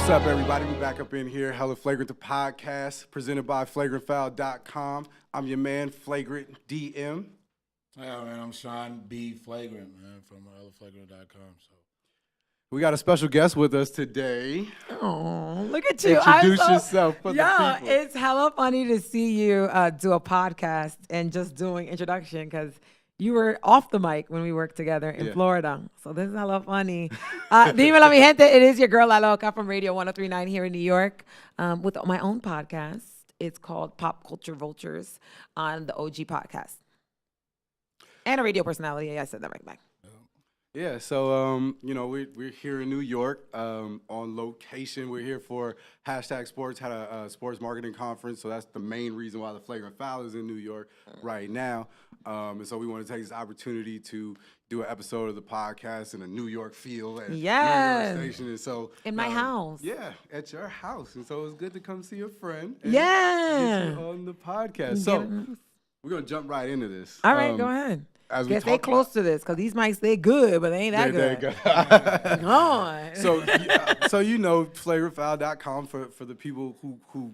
What's up, everybody? We back up in here. Hella Flagrant, the podcast, presented by flagrantfoul.com. I'm your man, Flagrant DM. Yeah, man, I'm Sean B. Flagrant, man, from hellaflagrant.com. So We got a special guest with us today. Oh, look at you. Introduce yourself for the people. It's hella funny to see you do a podcast and just doing introduction because you were off the mic when we worked together in Florida. So this is hella funny. Dímelo, mi gente. It is your girl, La Loca, from Radio 103.9 here in New York with my own podcast. It's called Pop Culture Vultures on the OG podcast. And a radio personality. Yeah, I said that right back. Yeah, so, we're here in New York on location. We're here for #Sports, had a sports marketing conference, so that's the main reason why the Flagrant Foul is in New York right now. And so we want to take this opportunity to do an episode of the podcast in a New York feel at New York Station. And so, in my house. Yeah, at your house. And so it's good to come see a friend and get you on the podcast. So we're going to jump right into this. All right, go ahead. Guess they close to this because these mics, they good, but they ain't that good. Come on. So flagrantfoul.com for the people who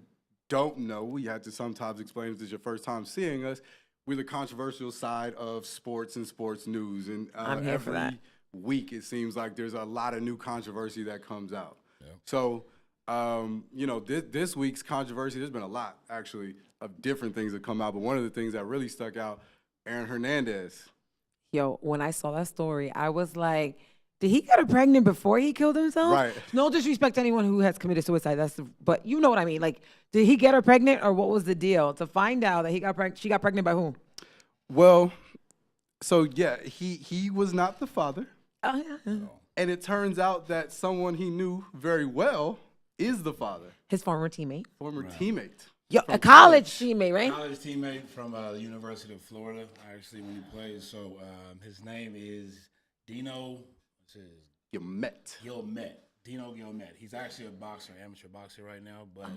don't know. We have to sometimes explain if this is your first time seeing us. We're the controversial side of sports and sports news, and I'm here for that. Week it seems like there's a lot of new controversy that comes out. Yeah. So this week's controversy, there's been a lot actually of different things that come out, but one of the things that really stuck out, Aaron Hernandez. Yo, when I saw that story, I was like, did he get her pregnant before he killed himself? Right. No disrespect to anyone who has committed suicide. But you know what I mean. Like, did he get her pregnant or what was the deal? To find out that she got pregnant by whom? Well, so yeah, he was not the father. Oh, yeah. And it turns out that someone he knew very well is the father. His former teammate. Teammate. Yo, a college teammate, right? College teammate from the University of Florida, actually, when he plays. So his name is Dino Gilmet. Dino Gilmet. He's actually a boxer, amateur boxer right now, but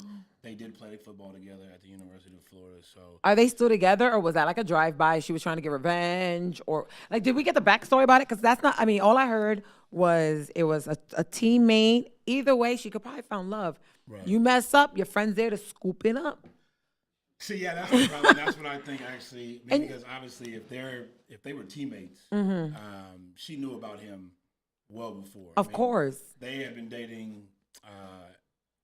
they did play football together at the University of Florida. So are they still together, or was that like a drive-by? She was trying to get revenge, or like, did we get the backstory about it? Because that's not. I mean, all I heard was it was a teammate. Either way, she could probably found love. Right. You mess up, your friend's there to scoop it up. See, yeah, that's the problem. That's what I think actually, because obviously, if they were teammates, she knew about him well before. Of course, they had been dating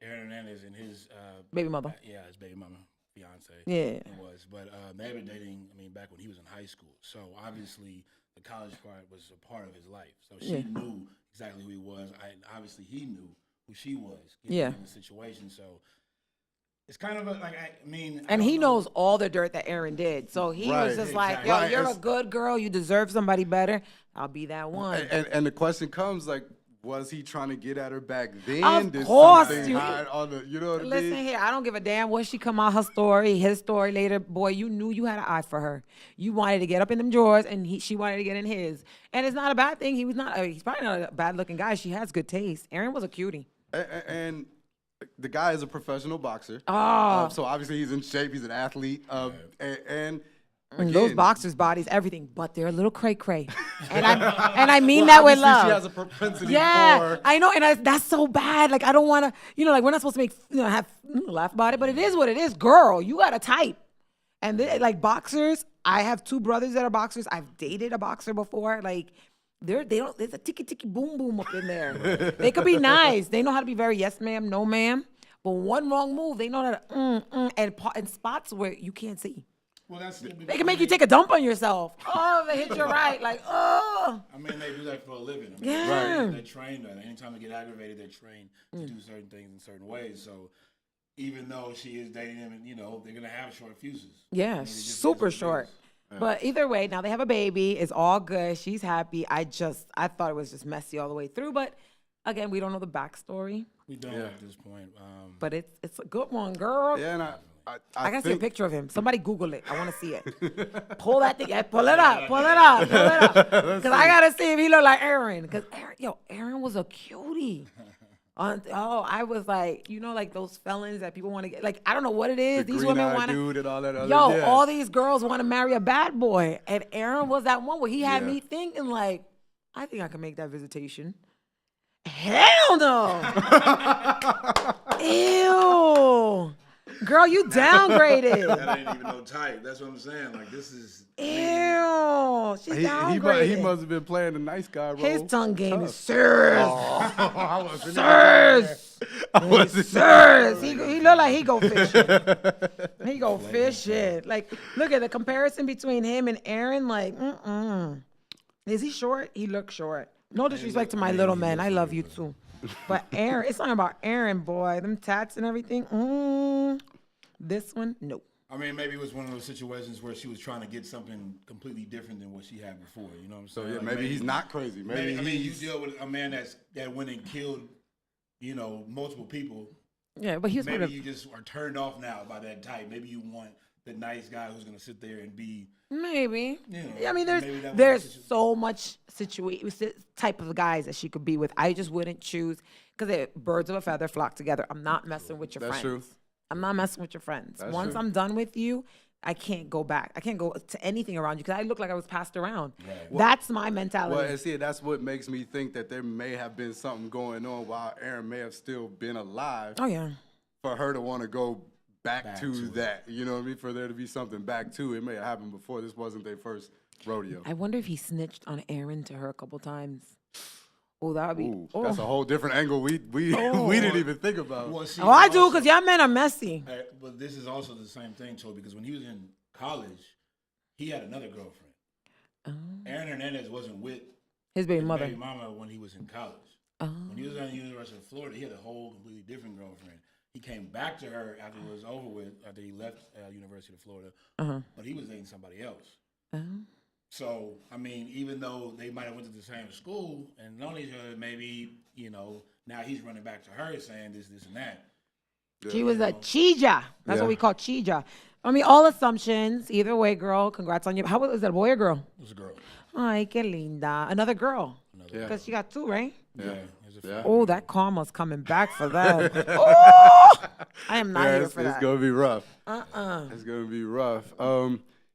Aaron Hernandez and his baby mother. His baby mama, fiance. Yeah, it was. But they had been dating. I mean, back when he was in high school. So obviously, the college part was a part of his life. So she knew exactly who he was. Obviously, he knew who she was. In the situation. So it's kind of and he knows all the dirt that Aaron did. So he was just like, yo, you're a good girl. You deserve somebody better. I'll be that one. And the question comes, like, was he trying to get at her back then? Of course. You know what I mean? Listen here, I don't give a damn what she come out, her story, his story later. Boy, you knew you had an eye for her. You wanted to get up in them drawers, and she wanted to get in his. And it's not a bad thing. He's probably not a bad-looking guy. She has good taste. Aaron was a cutie. And the guy is a professional boxer. So obviously he's in shape. He's an athlete. And again, those boxers' bodies, everything, but they're a little cray-cray. And I mean that with love. She has a propensity for... I know, and that's so bad. Like, I don't want to, like, we're not supposed to have laugh about it, but it is what it is. Girl, you got a type. And like boxers, I have two brothers that are boxers. I've dated a boxer before. Like, there's a ticky boom boom up in there. They could be nice. They know how to be very yes ma'am, no ma'am. But one wrong move, they know how to and spots where you can't see. Well, they can make you take a dump on yourself. Oh, they hit you right. Like, oh. I mean, they do that for a living. They train that. Anytime they get aggravated, they're trained to do certain things in certain ways. So even though she is dating him, and they're gonna have short fuses. Yeah, super short. Yeah. But either way, now they have a baby. It's all good. She's happy. I thought it was just messy all the way through. But again, we don't know the backstory. We don't at this point. But it's a good one, girl. Yeah, and I gotta see a picture of him. Somebody Google it. I want to see it. Pull that thing. Pull it up. Because I gotta see if he look like Aaron. Because Aaron was a cutie. I was like, like those felons that people want to get. Like, I don't know what it is. These women want to. And all that other, all these girls want to marry a bad boy, and Aaron was that one where he had me thinking like, I think I can make that visitation. Hell no. Ew. Girl, you downgraded. That ain't even no type. That's what I'm saying. Like, this is. Ew. She downgraded. He must have been playing the nice guy role. His tongue game is serious. I wasn't Serious. I wasn't Serious. He look like he go fishing. He go fishing. Like, look at the comparison between him and Aaron. Like, Is he short? He looks short. No disrespect to my little man. I love you too. But Aaron, it's something about Aaron, boy. Them tats and everything. This one, no. I mean, maybe it was one of those situations where she was trying to get something completely different than what she had before. You know what I'm So saying? yeah, Like, maybe he's not crazy. Maybe I mean, you he's- deal with a man that went and killed, multiple people. Yeah, but he was one Maybe of. you just are turned off now by that type. Maybe you want the nice guy who's gonna sit there and be. Maybe. You know, Yeah, I mean, maybe that was there's the situation. so much type of guys that she could be with. I just wouldn't choose because birds of a feather flock together. I'm not messing with your That's friends. true. I'm not messing with your friends. That's Once true. I'm done with you, I can't go back. I can't go to anything around you because I look like I was passed around. Right. That's my mentality. Well, and see, that's what makes me think that there may have been something going on while Aaron may have still been alive oh yeah. for her to want to go back Back to to it. that. You know what I mean? For there to be something back to it may have happened before. This wasn't their first rodeo. I wonder if he snitched on Aaron to her a couple times. Oh, that would be. Ooh, oh. that's a whole different angle we we didn't even think about. Well, see, Oh, I do also- because y'all men are messy. But this is also the same thing, Toby, because when he was in college, he had another girlfriend. Aaron Hernandez wasn't with His baby his mother. baby mama when he was in college. When he was at the University of Florida, he had a whole completely different girlfriend. He came back to her after it was over with, after he left University of Florida, but he was dating somebody else. So, I mean, even though they might have went to the same school and known each other, maybe, now he's running back to her saying this, and that. She was a chija. That's Yeah. what we call chija. I mean, all assumptions. Either way, girl, congrats on you. How was that, a boy or girl? It was a girl. Ay, qué linda. Another girl. Yeah. Because she got two, right? Yeah. It was a Yeah. Oh, that karma's coming back for them. Oh, I am not Yeah, here it's, for it's that. gonna be rough. Uh-uh. It's gonna be rough.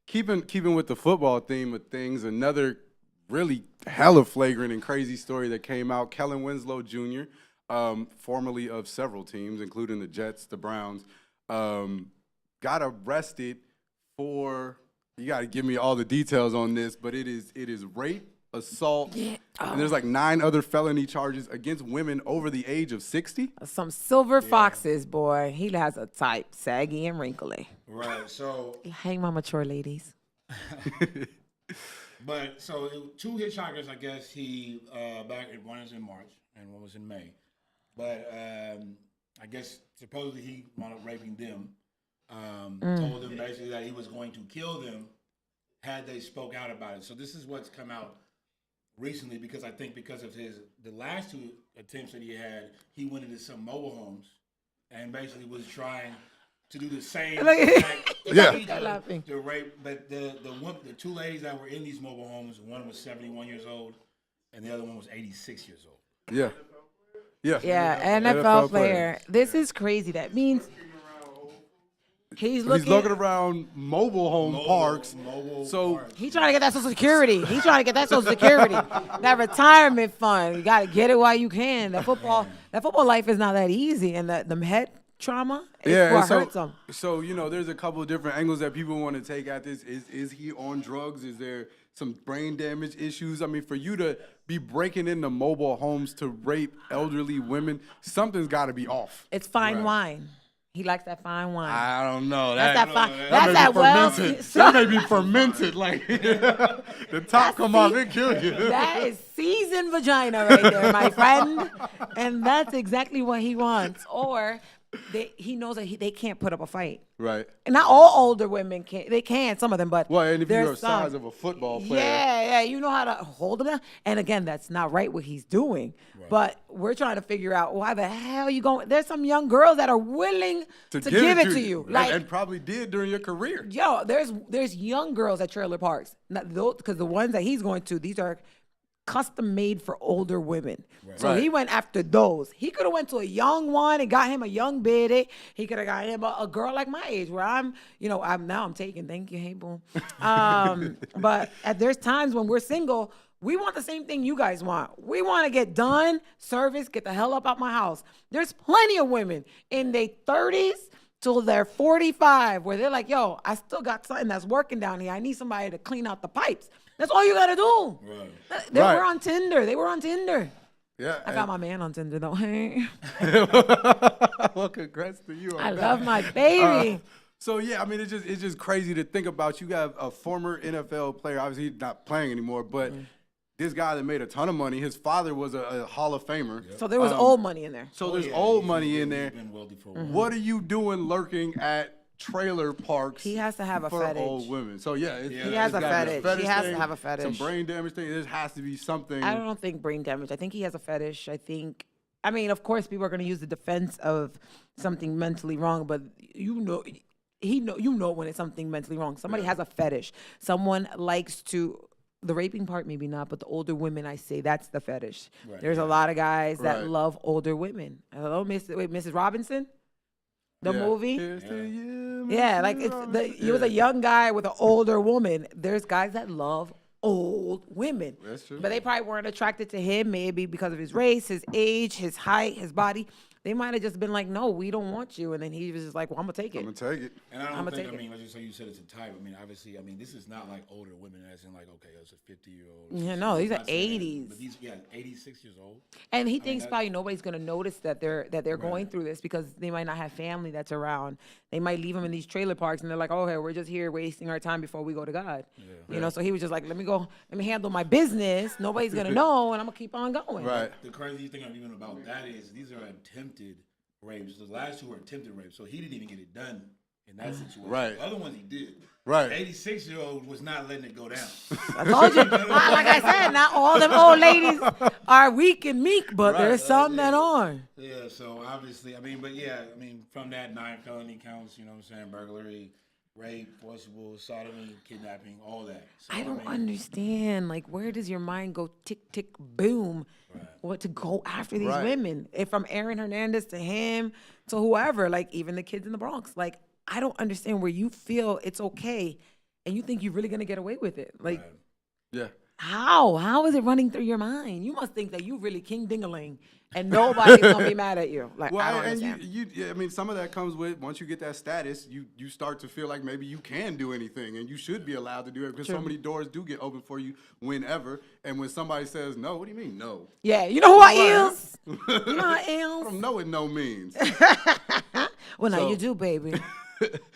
Keeping with the football theme of things, another really hella flagrant and crazy story that came out. Kellen Winslow Jr., formerly of several teams, including the Jets, the Browns, got arrested for. You got to give me all the details on this, but it is rape, assault, and there's like 9 other felony charges against women over the age of 60. Some silver foxes, boy. He has a type, saggy and wrinkly. Right. So, Hang my mature ladies. but so two hitchhikers, I guess he one was in March and one was in May. But I guess supposedly he wound up raping them. Told them basically that he was going to kill them had they spoke out about it. So this is what's come out recently because I think because of the last 2 attempts that he had, he went into some mobile homes and basically was trying to do the same. Yeah. Laughing. The rape, but the 2 ladies that were in these mobile homes, one was 71 years old, and the other one was 86 years old. Yeah. Yeah. Yeah, NFL player. This is crazy. That means he's looking around mobile home parks. So parks. He trying to get that Social Security. He's trying to get that Social Security, that retirement fund. You got to get it while you can. That football life is not that easy, and the head trauma is yeah, what and so, hurts them. so there's a couple of different angles that people want to take at this. Is he on drugs? Is there some brain damage issues? I mean, for you to be breaking into mobile homes to rape elderly women, something's got to be off. It's fine wine. He likes that fine wine. I don't know. That's that fine. may That's be that well. fermented. That may be fermented. Like the top come off, it kill you. That is seasoned vagina right there, my friend. And that's exactly what he wants. Or he knows that they can't put up a fight. Right. And not all older women can. They can, some of them, but Well, and if you're there's the size some. of a football player. Yeah, you know how to hold them down. And again, that's not right what he's doing. Right. But we're trying to figure out why the hell you going. There's some young girls that are willing to give it to you. Like, and probably did during your career. yo, there's young girls at trailer parks. Not those, because the ones that he's going to, these are custom made for older women. Right. So he went after those. He could have went to a young one and got him a young biddy. He could have got him a girl like my age, where I'm taking. Thank you, hey boom. But there's times when we're single, We want the same thing you guys want. We want to get done, service, get the hell up out my house. There's plenty of women in their 30s till they're 45 where they're like, yo, I still got something that's working down here. I need somebody to clean out the pipes. That's all you got to do. Right. They were on Tinder. They were on Tinder. Yeah. I got my man on Tinder, though. Hey. Well, congrats to you on I that. love my baby. So yeah, I mean, it's just crazy to think about. You got a former NFL player, obviously he's not playing anymore, but this guy that made a ton of money, his father was a Hall of Famer. So there was old money in there. So there's old money in there. Been wealthy for a while. What are you doing lurking at trailer parks? He has to have a for fetish. old women. So yeah, He has a fetish. He has to have a fetish. Some brain damage thing. There has to be something. I don't think brain damage. I think he has a fetish. I mean, of course, people are going to use the defense of something mentally wrong, but you know when it's something mentally wrong. Somebody has a fetish. Someone likes to. The raping part, maybe not, but the older women, I say that's the fetish. Right. There's a lot of guys that Right. love older women. Hello, Mrs. Robinson, the movie. Here's to you, Yeah, Mr. like Robinson. he was a young guy with an older woman. There's guys that love old women. That's true. But they probably weren't attracted to him, maybe because of his race, his age, his height, his body. They might have just been like, no, we don't want you. And then he was just like, well, I'm going to take it. I'm gonna take it. And I don't I'ma think, take I it. mean, like you say, you said it's a type. I mean, obviously, this is not like older women as in like, okay, it's a 50-year-old. Yeah, no, these are I'm not saying that, 80s. But these, 86 years old. And he thinks probably nobody's going to notice that they're going through this because they might not have family that's around. They might leave them in these trailer parks and they're like, oh, okay, we're just here wasting our time before we go to God. You know, so he was just like, let me handle my business. Nobody's going to know and I'm going to keep on going. Right. The crazy thing even about that is these are attempted rapes. The last two were attempted rapes, so he didn't even get it done in that situation. Right. The other ones he did. Right. The 86-year-old was not letting it go down. I told you, like I said, not all them old ladies are weak and meek, but Right, there's some that yeah. are. Yeah, so obviously, from that 9 felony counts, you know what I'm saying, burglary, rape, forcible, sodomy, kidnapping, all that. So, I don't understand. Like, where does your mind go tick, tick, boom? What to go after these Right. women? If from Aaron Hernandez to him to whoever, like even the kids in the Bronx. Like, I don't understand where you feel it's okay and you think you're really going to get away with it. Like, Yeah. how? How is it running through your mind? You must think that you really king ding-a-ling and nobody's going to be mad at you. Like, I don't and understand. I mean, some of that comes with once you get that status, you start to feel like maybe you can do anything and you should be allowed to do it because so many doors do get open for you whenever. And when somebody says no, what do you mean no? Yeah, you know who I Right. is? You know who I I is? don't know what no means. Well, now So- you do, baby.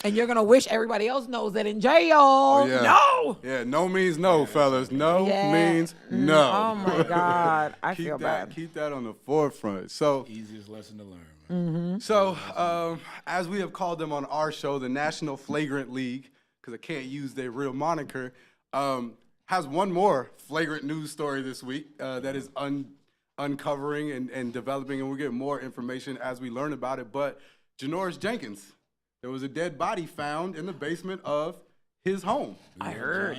And you're going to wish everybody else knows that in jail. Oh, yeah. No. Yeah, no means no, fellas. No Yeah. means no. Oh, my God. I keep feel that, bad. Keep that on the forefront. So, Easiest lesson to learn, man. as we have called them on our show, the National Flagrant League, because I can't use their real moniker, has one more flagrant news story this week that is uncovering and developing, and we'll get more information as we learn about it. But Janoris Jenkins, there was a dead body found in the basement of his home. I heard.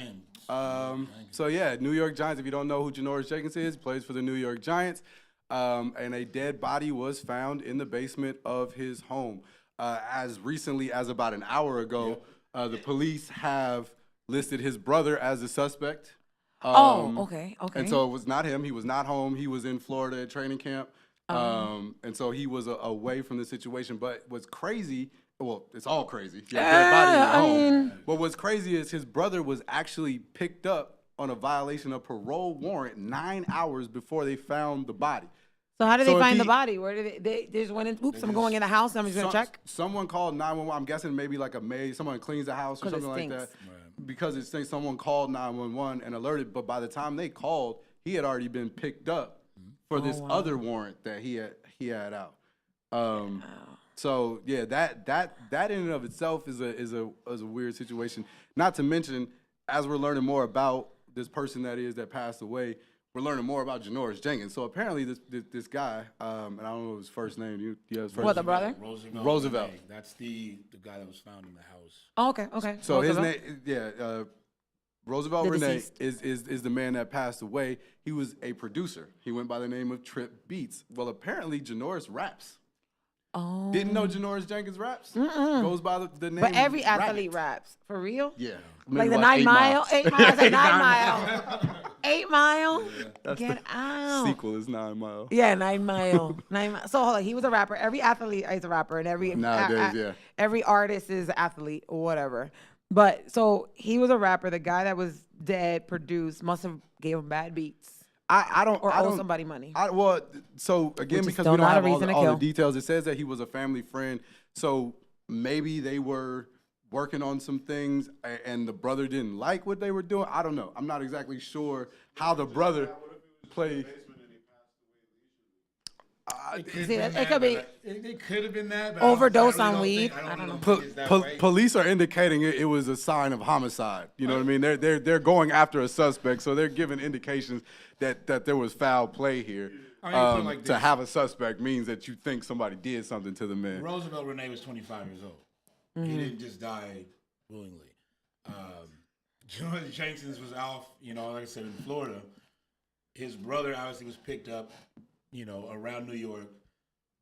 So yeah, New York Giants. If you don't know who Janoris Jenkins is, plays for the New York Giants. And a dead body was found in the basement of his home. As recently as about an hour ago, the police have listed his brother as a suspect. Okay. And so it was not him. He was not home. He was in Florida at training camp. And so he was away from the situation. But what's crazy, well, it's all crazy. You have a dead body in your home. But what's crazy is his brother was actually picked up on a violation of parole warrant 9 hours before they found the body. So how did So they if find the he- body? Where did they just went in? Oops, I'm going in the house. I'm just going to check. Someone called 911. I'm guessing maybe like a maid, someone cleans the house or 'Cause it something like that. stinks. Because it stinks, someone called 911 and alerted. But by the time they called, he had already been picked up for this other warrant that he had out. So yeah, that in and of itself is a weird situation. Not to mention, as we're learning more about this person that passed away, we're learning more about Janoris Jenkins. So apparently this guy, and I don't know his first name. Do you have his first What, the name? brother? Roosevelt. Renee. That's the guy that was found in the house. Oh, okay. So his Roosevelt. name, Roosevelt The Renee deceased. is the man that passed away. He was a producer. He went by the name of Trip Beats. Well, apparently Janoris raps. Oh. Didn't know Janoris Jenkins raps. Goes by the name. But every athlete Rabbit. raps. For real? Yeah. Like Maybe the watch 9 8 Mile? 8 Mile. I said 9 Mile. Mile. 8 Mile? That's Get the out. Sequel is 9 Mile. Yeah, 9 Mile. 9 Mile. So hold on, he was a rapper. Every athlete is a rapper, and every Nowadays, yeah. every artist is an athlete or whatever. But so he was a rapper. The guy that was dead, produced, must have gave him bad beats I don't. or I owe don't, somebody money. Well, so again, Which is because still we don't not a have reason to all the kill. details, it says that he was a family friend. So maybe they were working on some things, and the brother didn't like what they were doing. I don't know. I'm not exactly sure how the brother played. It could have been that. But Overdose I on really weed? don't I don't know. think it's that way. Police are indicating it was a sign of homicide. You know what I mean? They're going after a suspect, so they're giving indications that there was foul play here. I mean, put it like To this. have a suspect means that you think somebody did something to the man. Roosevelt Renee was 25 years old. He didn't just die willingly. George Jenkins was off, like I said, in Florida. His brother obviously was picked up, around New York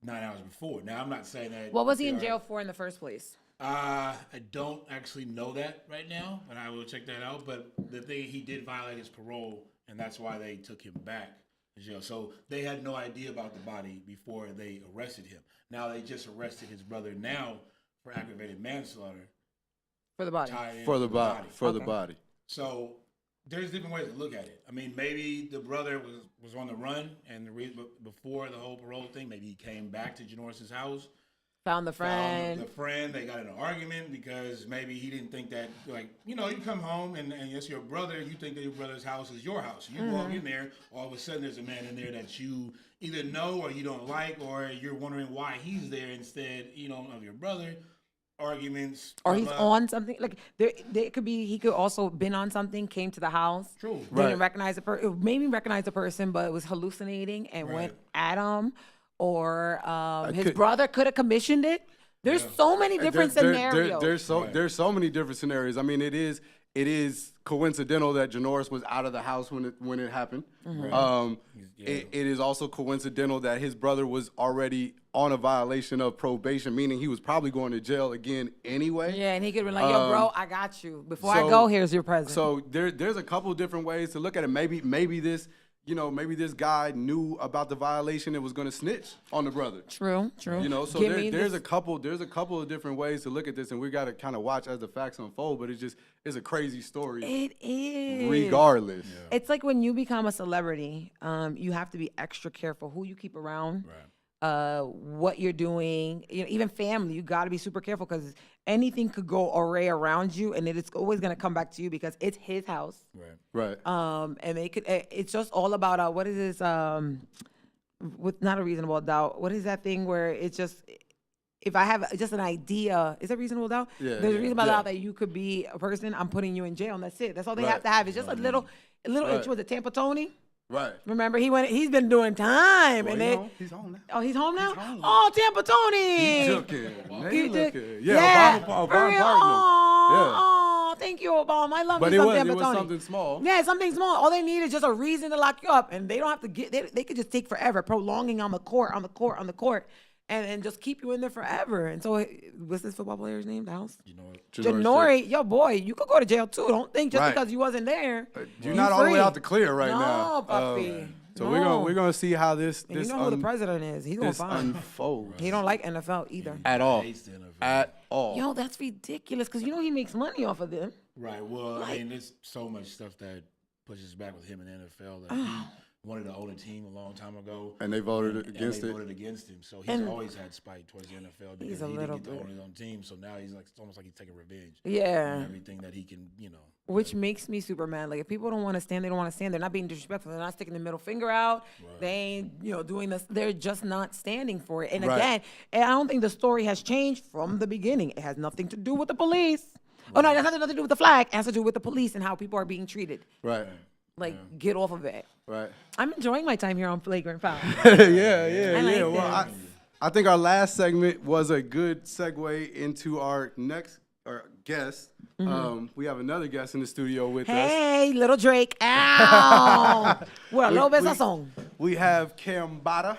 9 hours before. Now, I'm not saying that. What was he in jail for in the first place? I don't actually know that right now, and I will check that out. But the thing, he did violate his parole, and that's why they took him back to jail. So they had no idea about the body before they arrested him. Now they just arrested his brother now for aggravated manslaughter. For the body. tied in For the with body. For the Okay. body. So there's different ways to look at it. I mean, maybe the brother was on the run, and before the whole parole thing, maybe he came back to Janoris' house. Found the friend. Found the friend. They got in an argument because maybe he didn't think that, you come home and it's your brother. You think that your brother's house is your house. You walk in there, all of a sudden there's a man in there that you either know or you don't like, or you're wondering why he's there instead, of your brother. Arguments. Or blah, he's blah. on something. Like there could be. He could also been on something. Came to the house. True. Right. Didn't recognize the person. It made me recognize the person, but it was hallucinating and went at him. Or his brother could have commissioned it. There's so many different scenarios. There's so many different scenarios. I mean, it is coincidental that Janoris was out of the house when it happened. It is also coincidental that his brother was already on a violation of probation, meaning he was probably going to jail again anyway. Yeah, and he could be like, "Yo, bro, I got you. Before I so- go, here's your present." So there's a couple different ways to look at it. Maybe this guy knew about the violation and was going to snitch on the brother. True. So Give me there's this- a couple of different ways to look at this, and we got to kind of watch as the facts unfold. But it's a crazy story, It is. regardless. It's like when you become a celebrity, you have to be extra careful who you keep around. Right. What you're doing, even family, you got to be super careful because anything could go array around you, and it's always gonna come back to you because it's his house. Right. Right. And they could. It's just all about what is this? With not a reasonable doubt. What is that thing where it's just? If I have just an idea, is that reasonable doubt? Yeah, There's a reasonable yeah. doubt that you could be a person. I'm putting you in jail, and that's it. That's all they Right. have to have. It's just a little. Right. Was it Tampa Tony? Right. Remember, he's been doing time, Well, and he's home now. oh, he's home now. home. Oh, Tampa Tony. He took it. He He took- took it. Yeah, Obama for real. pardoned him. Yeah. Oh, thank you, Obama. I love But me it some was Tampa Tony. something small. Yeah, something small. All they need is just a reason to lock you up, and they don't have to get. They could just take forever, prolonging on the court, and just keep you in there forever. And so, what's this football player's name? The house. Janori, yo boy, you could go to jail too. Don't think just Right. because you wasn't there. You're not all the way free. out the clear right No, now. puppy. So No. we're gonna see how this And you know who the president is. He's gonna this find. unfolds He don't like NFL either. at all. Hates the NFL. At all. Yo, that's ridiculous because he makes money off of them. Right. Well, I mean, there's so much stuff that pushes back with him in the NFL. That he wanted to own a team a long time ago, And they voted and against they it. voted against him. So he's And- always had spite towards the NFL because He's a he little didn't get to bit. own his own team. So now he's it's almost like he's taking revenge. Yeah. On everything that he can, Which makes me super mad. Like if people don't want to stand, they don't want to stand. They're not being disrespectful. They're not sticking the middle finger out. They ain't, doing this. They're just not standing for it. And Right. again, and I don't think the story has changed from the beginning. It has nothing to do with the police. Oh no, it has nothing to do with the flag. It has to do with the police and how people are being treated. Right. Like get off of it. Right. I'm enjoying my time here on Flagrant Foul. yeah. I like Well, this. I think our last segment was a good segue into our next guest. We have another guest in the studio with us. Hey, little Drake. Ow. Well, a little bit of song. We have Cambada.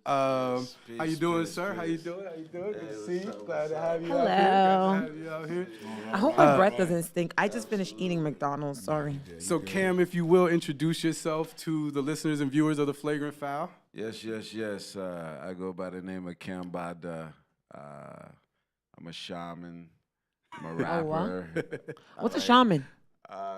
How you doing, peace, sir? How you peace. doing? How you doing? Good Hey, to see you. what's up, Glad to what's have you Hello. out here. Glad to have you out here. I hope my breath doesn't stink. I just finished eating McDonald's. Sorry. So, Cam, if you will introduce yourself to the listeners and viewers of the Flagrant Foul. Yes. I go by the name of Cam Bada. I'm a shaman. I'm a Oh, wow. rapper. What's a shaman?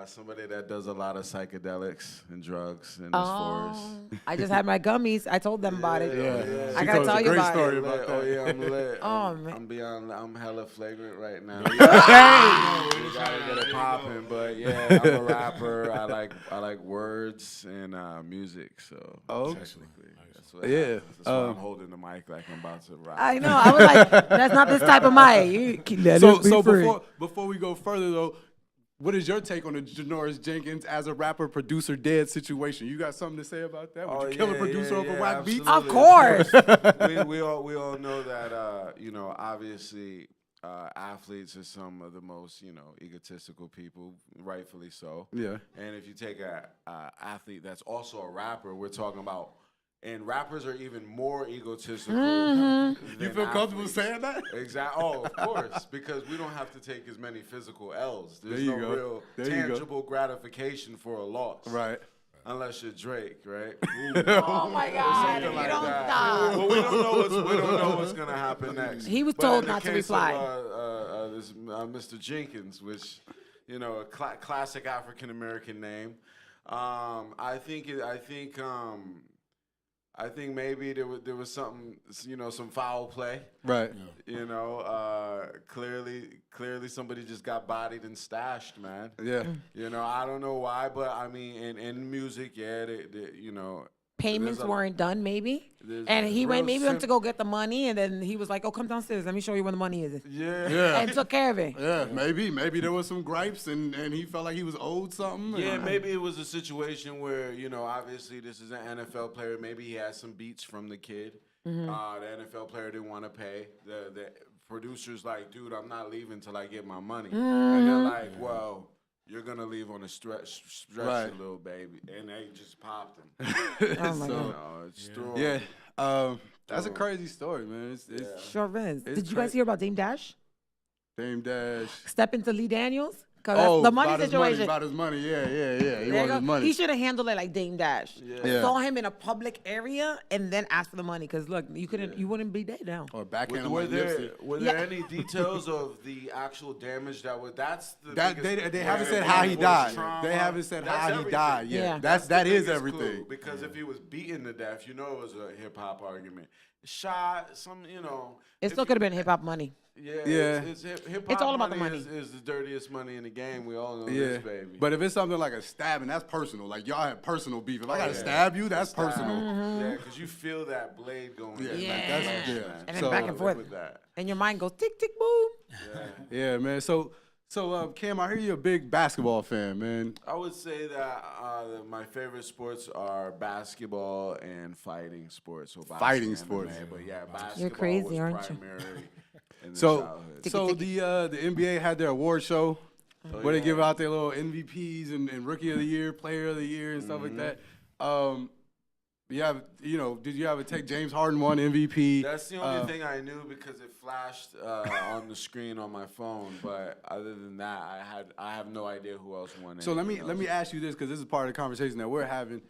Somebody that does a lot of psychedelics and drugs in this forest. I just had my gummies. I told them about it. Yeah. I She gotta told us tell a you great about story it. about Oh that. yeah, I'm lit. Oh, man. I'm hella flagrant right now. Hey! You gotta get it popping, but yeah, I'm a rapper. I like words and music, so Oh, that's what yeah. happens. That's why I'm holding the mic like I'm about to rap. I know. I was like, that's not this type of mic. Let us be So free. before we go further though, what is your take on the Janoris Jenkins as a rapper producer dead situation? You got something to say about that? Would you kill a producer over whack beats? Of course. we all know that obviously athletes are some of the most egotistical people, rightfully so. Yeah. And if you take a athlete that's also a rapper, we're talking about. And rappers are even more egotistical. You than feel comfortable athletes. saying that? Exactly. Oh, of course, because we don't have to take as many physical L's. There's There you no go. real There you go. tangible gratification for a loss. Right. Unless you're Drake, right? Oh my God. You Something like don't that. stop. Well, we don't know what's gonna happen next. He was But told in the not to case reply. Of, this Mr. Jenkins, which a classic African American name. I think maybe there was something, some foul play. Right. Clearly somebody just got bodied and stashed, man. Yeah. I don't know why, but I mean, in music, yeah, Payments there's a- weren't done, maybe. there's And he real went to go get the money, and then he was like, "Oh, come downstairs. Let me show you where the money is." Yeah. And took care of it. Yeah, maybe there was some gripes and he felt like he was owed something. Yeah, and- maybe it was a situation where, obviously this is an NFL player. Maybe he had some beats from the kid. The NFL player didn't want to pay. The producer's like, dude, I'm not leaving till I get my money. And they're like, well, you're going to leave on a stretch Right. little baby. And they just popped him. Oh my God. It's through. Yeah. That's a crazy story, man. It's Sure is. It's Did you guys crazy. hear about Dame Dash? Dame Dash. Step into Lee Daniels? Because that's the money about situation. About his money. Yeah. He There you wanted go. his money. He should have handled it like Dame Dash. Yeah. Saw him in a public area and then asked for the money. Because look, you wouldn't be dead now. Or backhand him Were like there Nipsey. there any details of the actual damage that was? That's the That biggest- they haven't said Yeah, how he voice died. trauma. They haven't said That's how he everything. died yet. Yeah. That the is biggest everything. clue, because if he was beaten to death, it was a hip hop argument. Shot some, It still could have been hip hop money. Yeah, Yeah. It's hip It's hop. all about the money. Is the dirtiest money in the game. We all know Yeah, this, baby. but if it's something like a stabbing, that's personal. Like y'all have personal beef. If I gotta stab you, that's personal. Yeah, because you feel that blade going. Yeah, in. Yeah. that's Man. And then So- back and forth. With that. And your mind goes tick, tick, boom. Yeah, man. So Cam, I hear you're a big basketball fan, man. I would say that my favorite sports are basketball and fighting sports. So boxing, Fighting MMA, sports. but yeah, basketball crazy, was aren't you? primary in the So childhood. so the NBA had their award show where they give out their little MVPs and Rookie of the Year, Player of the Year, and stuff like that. Did you ever take James Harden won MVP? That's the only thing I knew because it flashed on the screen on my phone. But other than that, I have no idea who else won. So let anything me else. ask you this, because this is part of the conversation that we're having.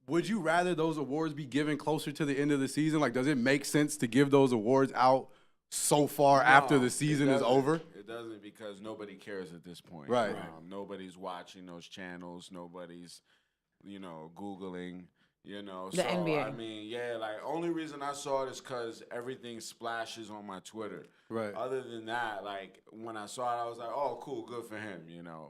Would you rather those awards be given closer to the end of the season? Like, does it make sense to give those awards out so far after No, the it season is doesn't. over? It doesn't, because nobody cares at this point. Right. Nobody's watching those channels. Nobody's, Googling. The so NBA. I mean, yeah, like only reason I saw it is because everything splashes on my Twitter. Right. Other than that, like when I saw it, I was like, oh, cool, good for him,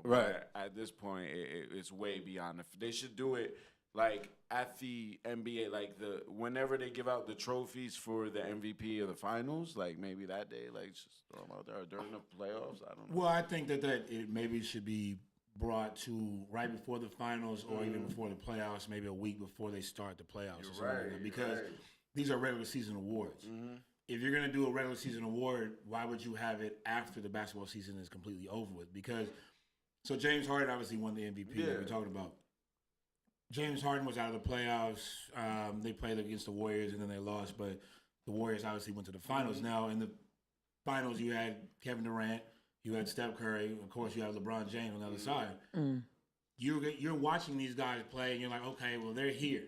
Right. But at this point, it's way beyond. They should do it like at the NBA, like whenever they give out the trophies for the MVP of the finals, like maybe that day, like just throw them out there or during the playoffs. I don't know. Well, I think that it maybe should be brought to right before the finals or even before the playoffs, maybe a week before they start the playoffs or something like that, because these are regular season awards. If you're going to do a regular season award, why would you have it after the basketball season is completely over with? Because, so James Harden obviously won the MVP that we're talking about. James Harden was out of the playoffs. They played against the Warriors and then they lost, but the Warriors obviously went to the finals. Now in the finals, you had Kevin Durant, you had Steph Curry, of course you have LeBron James on the other side. You're watching these guys play, and you're like, okay, well they're here.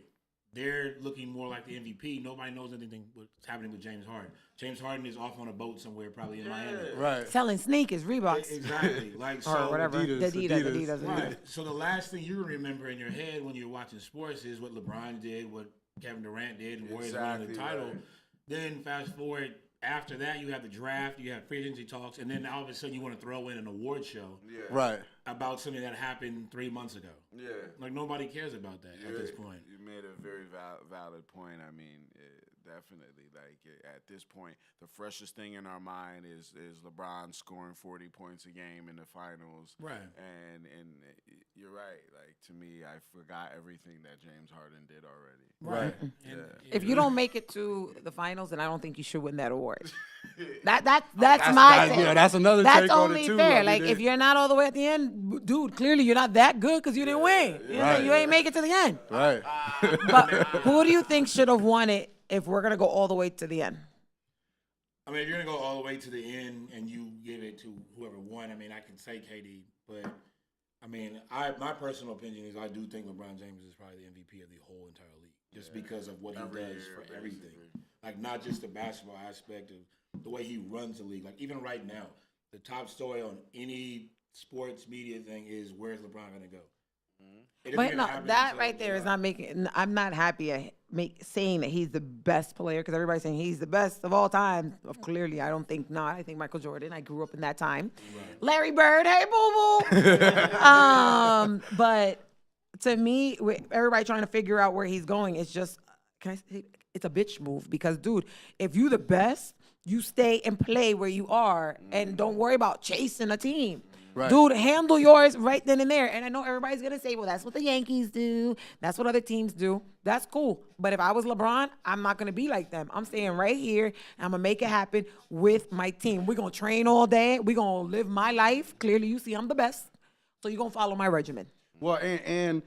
They're looking more like the MVP. Nobody knows anything what's happening with James Harden. James Harden is off on a boat somewhere, probably in Miami. Right. Selling sneakers, Reeboks. Exactly. Like Or so, whatever. Adidas. Right. So the last thing you remember in your head when you're watching sports is what LeBron did, what Kevin Durant did, and Warriors winning the title. Right. Then fast forward, after that you have the draft, you have free agency talks, and then all of a sudden you want to throw in an award show Right. about something that happened 3 months ago. Yeah. Like nobody cares about that at this point. You made a very valid point. I mean, definitely. Like at this point, the freshest thing in our mind is LeBron scoring 40 points a game in the finals. Right. And you're right. Like to me, I forgot everything that James Harden did already. Right. If you don't make it to the finals, then I don't think you should win that award. That's my take. Yeah, that's another That's take on it only too. fair. I mean, Like if you're not all the way at the end, dude, clearly you're not that good because you didn't win. You know, Right. you ain't make it to the end. Right. But who do you think should have won it if we're gonna go all the way to the end? I mean, if you're gonna go all the way to the end and you give it to whoever won, I mean, I can say KD, but I mean, my personal opinion is I do think LeBron James is probably the MVP of the whole entire league, just because of what he does for everything. Like not just the basketball aspect of the way he runs the league. Like even right now, the top story on any sports media thing is where's LeBron gonna go. But no, that right there is not making. I'm not happy at saying that he's the best player because everybody's saying he's the best of all time. Clearly, I don't think not. I think Michael Jordan. I grew up in that time. Right. Larry Bird. Hey, boo boo. But to me, with everybody trying to figure out where he's going, it's just can I say it's a bitch move because, dude, if you the best, you stay and play where you are and don't worry about chasing a team. Right. Dude, handle yours right then and there. And I know everybody's going to say, well, that's what the Yankees do. That's what other teams do. That's cool. But if I was LeBron, I'm not going to be like them. I'm staying right here, and I'm going to make it happen with my team. We're going to train all day. We're going to live my life. Clearly, you see I'm the best. So you're going to follow my regimen. Well, and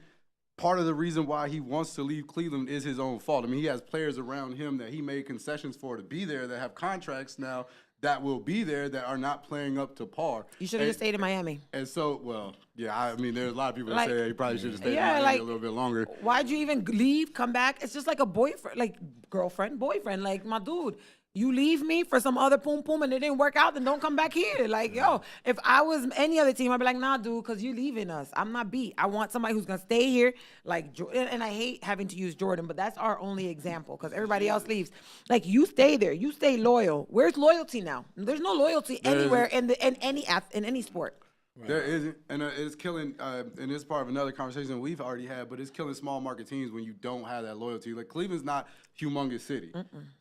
part of the reason why he wants to leave Cleveland is his own fault. I mean, he has players around him that he made concessions for to be there that have contracts now that will be there that are not playing up to par. You should have just stayed in Miami. And so, well, yeah, I mean, there's a lot of people that say that he probably should have stayed in Miami a little bit longer. Why'd you even leave, come back? It's just like a boyfriend, like girlfriend, boyfriend. Like, my dude, you leave me for some other poom poom and it didn't work out, then don't come back here. Like, yo, if I was any other team, I'd be like, nah, dude, because you leaving us. I'm not beat. I want somebody who's going to stay here. Like, and I hate having to use Jordan, but that's our only example because everybody else leaves. Like, you stay there. You stay loyal. Where's loyalty now? There's no loyalty anywhere in any sport. Right. There isn't, and it's killing, and it's part of another conversation we've already had, but it's killing small market teams when you don't have that loyalty. Like, Cleveland's not humongous city.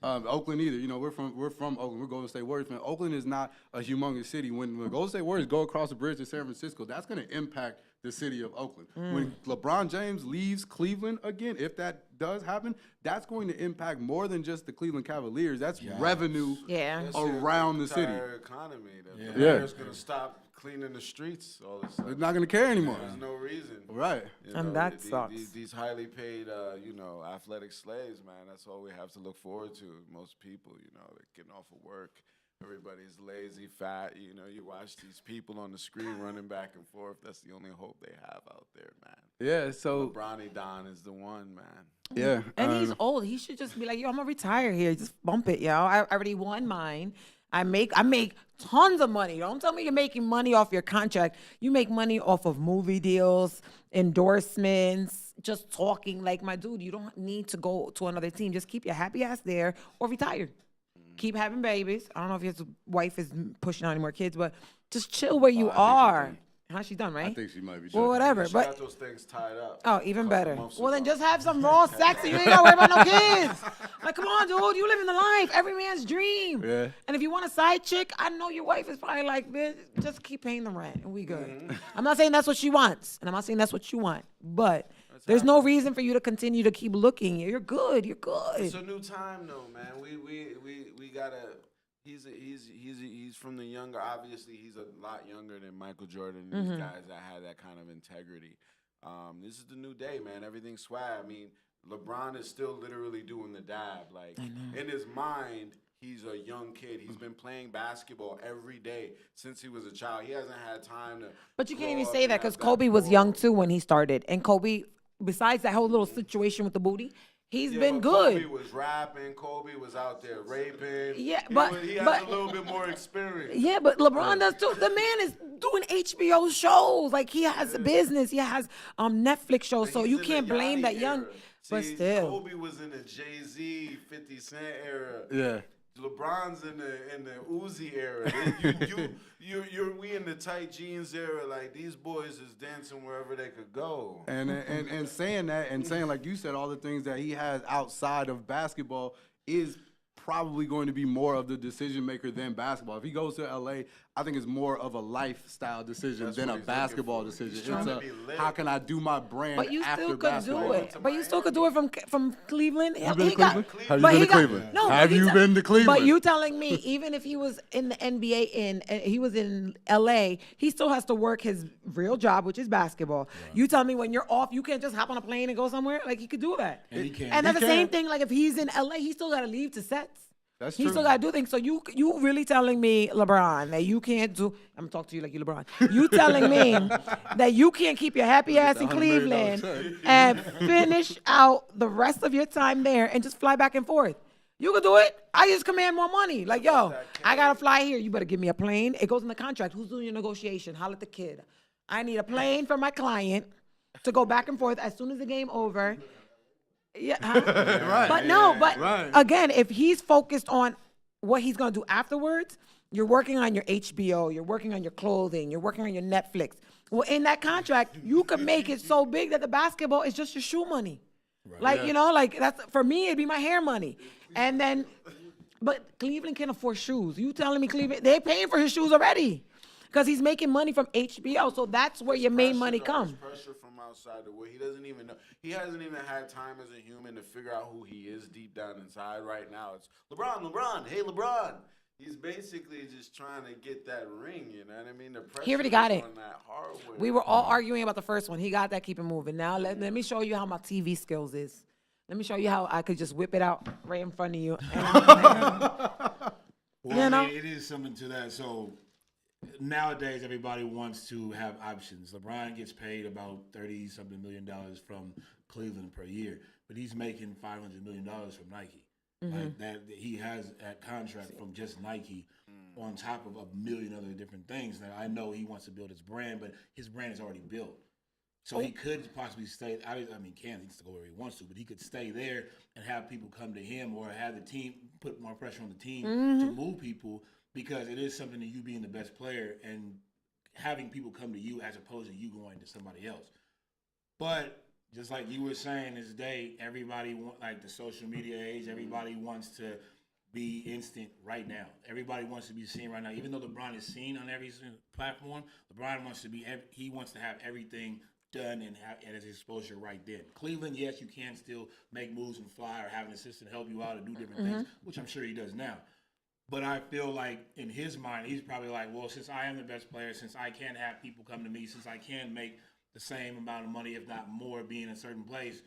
Oakland either. You know, we're from Oakland. We're Golden State Warriors fan. Oakland is not a humongous city. When Golden State Warriors go across the bridge to San Francisco, that's going to impact the city of Oakland. When LeBron James leaves Cleveland again, if that does happen, that's going to impact more than just the Cleveland Cavaliers. That's revenue around the city. Economy. The players going to stop cleaning the streets all of a sudden. They're not going to care anymore. There's no reason. Right. And that sucks. These highly paid, athletic slaves, man, that's all we have to look forward to. Most people, they're getting off of work. Everybody's lazy, fat. You watch these people on the screen running back and forth. That's the only hope they have out there, man. Yeah, so Bronny Don is the one, man. Yeah. And he's old. He should just be like, yo, I'm going to retire here. Just bump it, yo. I already won mine. I make tons of money. Don't tell me you're making money off your contract. You make money off of movie deals, endorsements, just talking. Like, my dude, you don't need to go to another team. Just keep your happy ass there or retire. Keep having babies. I don't know if his wife is pushing out any more kids, but just chill where you are. She's done, right? I think she might be. Well, whatever. She but got those things tied up. Oh, even better. Well, then just have some raw sex and you ain't got to worry about no kids. Like, come on, dude. You living the life. Every man's dream. Yeah. And if you want a side chick, I know your wife is probably like, bitch, just keep paying the rent and we good. I'm not saying that's what she wants, and I'm not saying that's what you want, but there's no reason for you to continue to keep looking. You're good. You're good. It's a new time, though, man. We gotta. He's from the younger. Obviously, he's a lot younger than Michael Jordan. These guys that had that kind of integrity. This is the new day, man. Everything's swag. I mean, LeBron is still literally doing the dab. Like in his mind, he's a young kid. He's been playing basketball every day since he was a child. He hasn't had time to. But you can't grow even up say and that have because Kobe was ball. young too when he started, and Kobe, besides that whole little situation with the booty, he's Yeah, been but good. Kobe was rapping. Kobe was out there raping. Yeah, he but- he has but- a little bit more experience. Yeah, but LeBron does too. The man is doing HBO shows. Like he has a business. He has Netflix shows. But So he's you in can't the blame Yachty that young. era. But See, still, Kobe was in the Jay-Z, 50 Cent era. Yeah. LeBron's in the Uzi era. We in the tight jeans era. Like these boys is dancing wherever they could go. And saying that and saying, like you said, all the things that he has outside of basketball is probably going to be more of the decision maker than basketball. If he goes to LA, I think it's more of a lifestyle decision That's than what a he's looking basketball for. decision. He's It's trying to a, be lit. how can I do my brand but you after still could basketball? do it. But you still could do it from Cleveland. You been to He got- Cleveland? Have you but been he to got- Cleveland? No, but Have he you been to Cleveland? But you telling me even if he was in the NBA he was in LA, he still has to work his real job, which is basketball. You tell me when you're off, you can't just hop on a plane and go somewhere. Like he could do that. And he can. And that's He the same can. thing. Like if he's in LA, he still got to leave to sets. That's He true. still got to do things. So you really telling me, LeBron, that you can't do? I'm gonna talk to you like you LeBron. You telling me that you can't keep your happy ass in $100 million Cleveland and finish out the rest of your time there and just fly back and forth? You could do it. I just command more money. Like, yo, I gotta fly here. You better give me a plane. It goes in the contract. Who's doing your negotiation? Holla at the kid. I need a plane for my client to go back and forth as soon as the game over. Yeah, huh? Right. But no, but Right. again, if he's focused on what he's gonna do afterwards, you're working on your HBO, you're working on your clothing, you're working on your Netflix. Well, in that contract, you can make it so big that the basketball is just your shoe money. Like, you know, like that's for me, it'd be my hair money. And then, but Cleveland can't afford shoes. You telling me Cleveland, they're paying for his shoes already. Because he's making money from HBO, so that's where your main money comes. Pressure from outside the way he doesn't even know. He hasn't even had time as a human to figure out who he is deep down inside. Right now, it's LeBron. Hey, LeBron. He's basically just trying to get that ring. You know what I mean? The pressure He already got is it. on that hardware. We were all arguing about the first one. He got that, keep it moving. Now let me show you how my TV skills is. Let me show you how I could just whip it out right in front of you. Well, You I know? mean, it is something to that. So nowadays, everybody wants to have options. LeBron gets paid about $30-something million from Cleveland per year, but he's making $500 million from Nike. Like that, he has that contract from just Nike, on top of a million other different things. Now I know he wants to build his brand, but his brand is already built. So he could possibly stay. I mean, he can go where he wants to, but he could stay there and have people come to him, or have the team put more pressure on the team to move people, because it is something that you being the best player and having people come to you as opposed to you going to somebody else. But just like you were saying this day, everybody like the social media age, everybody wants to be instant right now. Everybody wants to be seen right now. Even though LeBron is seen on every platform, LeBron wants to have everything done and his exposure right then. Cleveland, yes, you can still make moves and fly or have an assistant help you out and do different things, which I'm sure he does now. But I feel like in his mind, he's probably like, well, since I am the best player, since I can have people come to me, since I can make the same amount of money, if not more, being in a certain place,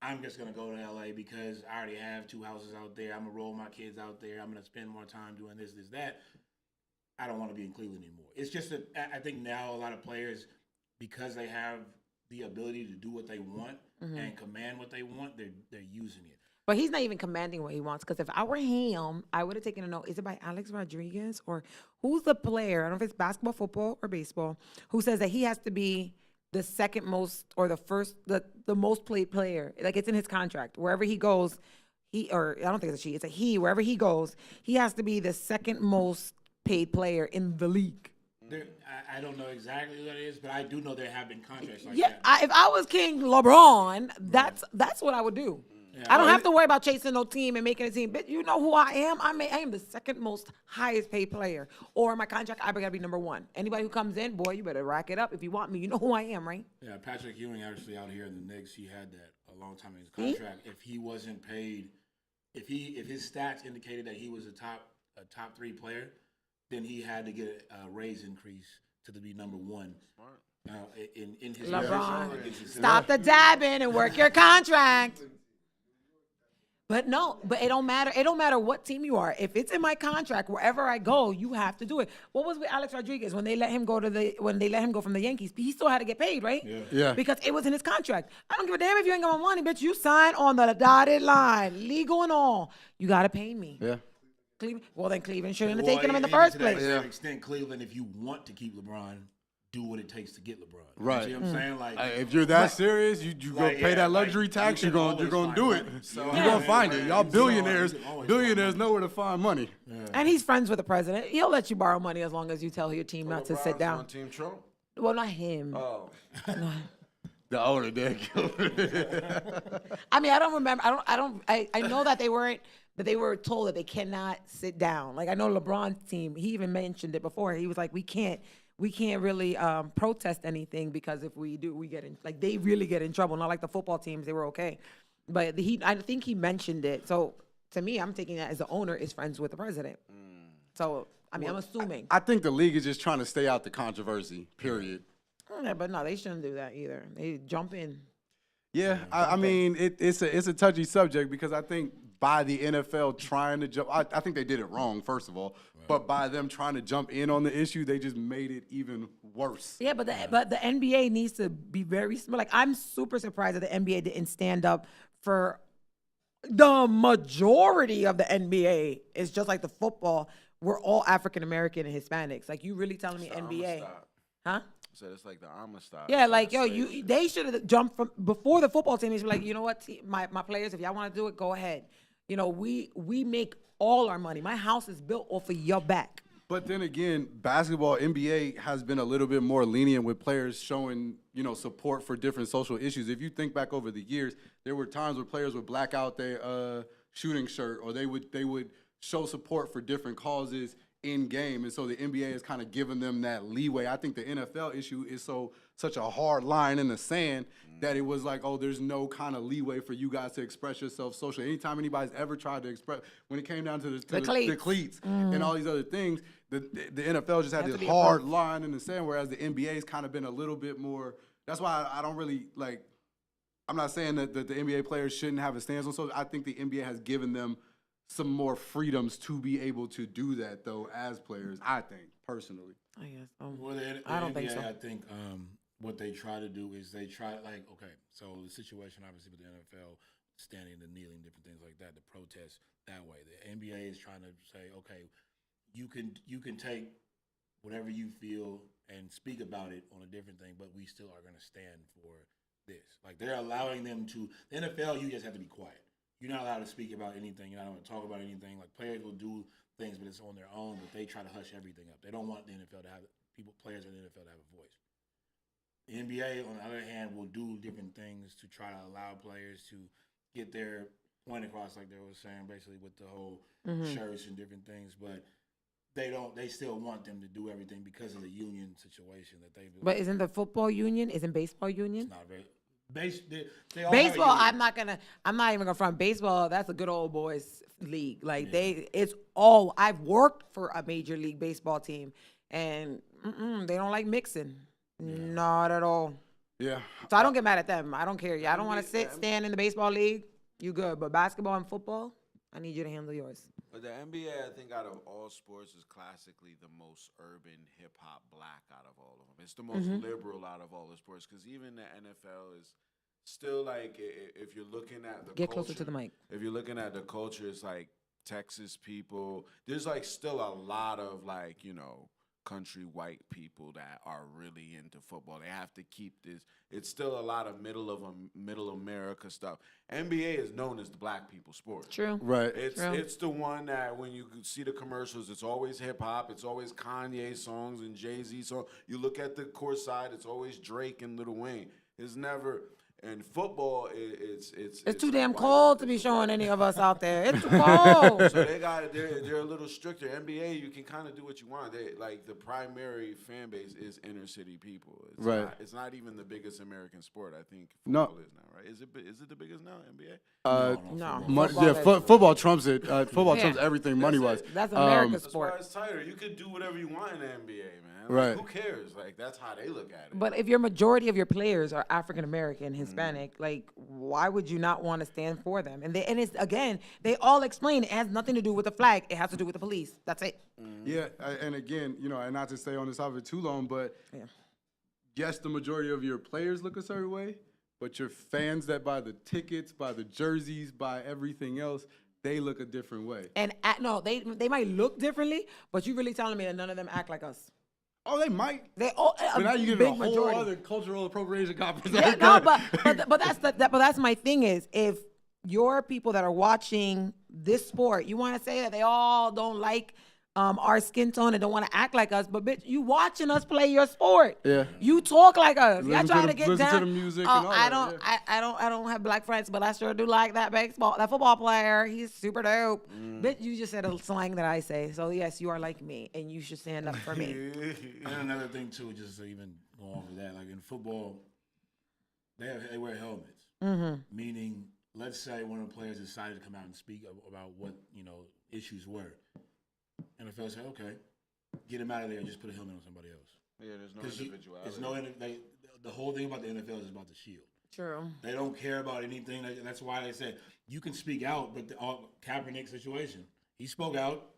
I'm just going to go to LA because I already have 2 houses out there. I'm going to roll my kids out there. I'm going to spend more time doing this, that. I don't want to be in Cleveland anymore. It's just that I think now a lot of players, because they have the ability to do what they want and command what they want, they're using it. But he's not even commanding what he wants. Because if I were him, I would have taken a note. Is it by Alex Rodriguez, or who's the player? I don't know if it's basketball, football, or baseball, who says that he has to be the second most or the first, the most played player. Like it's in his contract. Wherever he goes, I don't think it's a she, it's a he. Wherever he goes, he has to be the second most paid player in the league. I don't know exactly what it is, but I do know there have been contracts like Yeah, that. if I was King LeBron, that's what I would do. Yeah. I don't have to worry about chasing no team and making a team. But you know who I am? I am the second most highest paid player. Or my contract, I gotta be number 1. Anybody who comes in, boy, you better rack it up if you want me. You know who I am, right? Yeah, Patrick Ewing actually out here in the Knicks, he had that a long time in his contract. If he wasn't paid, if his stats indicated that he was a top 3 player, then he had to get a raise increase to be number 1. Smart. In his LeBron, stop the dabbing and work your contract. But no, but it don't matter. It don't matter what team you are. If it's in my contract, wherever I go, you have to do it. What was with Alex Rodriguez when they let him go from the Yankees? He still had to get paid, right? Yeah. Because it was in his contract. I don't give a damn if you ain't got my money, bitch. You sign on the dotted line, legal and all. You gotta pay me. Yeah. Cleveland. Well, then Cleveland shouldn't have taken him in the first place. To that extent, Cleveland, if you want to keep LeBron, do what it takes to get LeBron. Right. You see what I'm saying? Like, If you're that serious, you gonna pay that luxury tax. You're gonna do it. You're gonna find it. Y'all billionaires know where to find money. And he's friends with the president. He'll let you borrow money as long as you tell your team not to sit down. On Team Trump? Well, not him. Oh. The owner did. I mean, I don't remember. I know that they weren't. That they were told that they cannot sit down. Like I know LeBron's team. He even mentioned it before. He was like, we can't really protest anything because if we do, we get in. Like they really get in trouble. Not like the football teams. They were okay, but I think he mentioned it. So to me, I'm taking that as the owner is friends with the president. So I mean, I'm assuming. I think the league is just trying to stay out the controversy. Period. Yeah, but no, they shouldn't do that either. They jump in. Yeah, I mean it's a touchy subject because I think by the NFL trying to jump, I think they did it wrong first of all, but by them trying to jump in on the issue, they just made it even worse. Yeah, but the NBA needs to be very smart. Like I'm super surprised that the NBA didn't stand up for the majority of the NBA. It's just like the football. We're all African American and Hispanics. Like you really telling me NBA, huh? So it's like the Amistad. Yeah, like yo, they should have jumped from before the football team. They should be like, you know what, my players, if y'all want to do it, go ahead. You know, we make all our money. My house is built off of your back. But then again, basketball, NBA has been a little bit more lenient with players showing, support for different social issues. If you think back over the years, there were times where players would black out their shooting shirt, or they would show support for different causes in game, and so the NBA is kind of giving them that leeway. I think the NFL issue is such a hard line in the sand that it was like, oh, there's no kind of leeway for you guys to express yourself socially. Anytime anybody's ever tried to express, when it came down to the cleats and all these other things, the NFL just had this hard line in the sand, whereas the NBA's kind of been a little bit more. That's why I don't really like. I'm not saying that the NBA players shouldn't have a stance on social. I think the NBA has given them some more freedoms to be able to do that, though, as players, I think, personally. I guess. Well, I don't NBA, think so. I think what they try to do is they try, like, okay, so the situation, obviously, with the NFL, standing and kneeling, different things like that, the protest that way. The NBA is trying to say, okay, you can take whatever you feel and speak about it on a different thing, but we still are going to stand for this. Like, they're allowing them to – the NFL, you just have to be quiet. You're not allowed to speak about anything. You're not allowed to talk about anything. Like players will do things, but it's on their own. But they try to hush everything up. They don't want the NFL to have players in the NFL to have a voice. The NBA, on the other hand, will do different things to try to allow players to get their point across, like they were saying, basically with the whole shirts and different things. But they don't. They still want them to do everything because of the union situation that they. But isn't the football union? Isn't baseball union? It's not very. They all Baseball, I'm not even gonna front. Baseball, that's a good old boys league. Like it's all. I've worked for a major league baseball team, and they don't like mixing, not at all. Yeah. So I don't get mad at them. I don't care. I don't want to stand in the baseball league. You good, but basketball and football, I need you to handle yours. But the NBA, I think, out of all sports, is classically the most urban, hip-hop, black out of all of them. It's the most liberal out of all the sports, because even the NFL is still, like, if you're looking at the Get culture, closer to the mic. If you're looking at the culture, it's like Texas people. There's, like, still a lot of, like, country white people that are really into football. They have to keep this. It's still a lot of middle America stuff. NBA is known as the black people sport. True. Right. It's the one that when you see the commercials, it's always hip hop. It's always Kanye songs and Jay-Z songs. You look at the court side, it's always Drake and Lil Wayne. It's never. And football, It's too damn white. cold to be showing any of us out there. It's too cold. So they're a little stricter. NBA, you can kind of do what you want. They like the primary fan base is inner city people. It's Right. It's not even the biggest American sport. I think No. football is now, right? Is it the biggest now? NBA? No. Football trumps it. Football Yeah. trumps everyththing money wise. That's America's That's why sport. it's tighter. You could do whatever you want in the NBA, man. Like, Right. who cares? Like that's how they look at it. But if your majority of your players are African American, Hispanic, like why would you not want to stand for them? And it's again, they all explain it has nothing to do with the flag. It has to do with the police. That's it. Yeah, and again, and not to stay on this topic too long, but yes, the majority of your players look a certain way, but your fans that buy the tickets, buy the jerseys, buy everything else, they look a different way. And they might look differently, but you really telling me that none of them act like us. Oh, they might. They all But now you get a big whole majority. other cultural appropriation conference. Yeah, no, but that's my thing is if your people that are watching this sport, you want to say that they all don't like our skin tone and don't want to act like us, but bitch, you watching us play your sport. Yeah. You talk like us. Y'all Listen to trying the- to get listen to down. the music Oh, and all I that, don't. I don't have black friends, but I sure do like that football player. He's super dope. Bitch, you just said a slang that I say. So yes, you are like me, and you should stand up for me. And another thing too, just to even go on with that, like in football, they wear helmets. Meaning, let's say one of the players decided to come out and speak about what issues were. NFL said, okay, get him out of there and just put a helmet on somebody else. Yeah, there's no 'Cause individuality. the whole thing about the NFL is about the shield. True. They don't care about anything. That's why they said you can speak out, but the Kaepernick situation, he spoke out.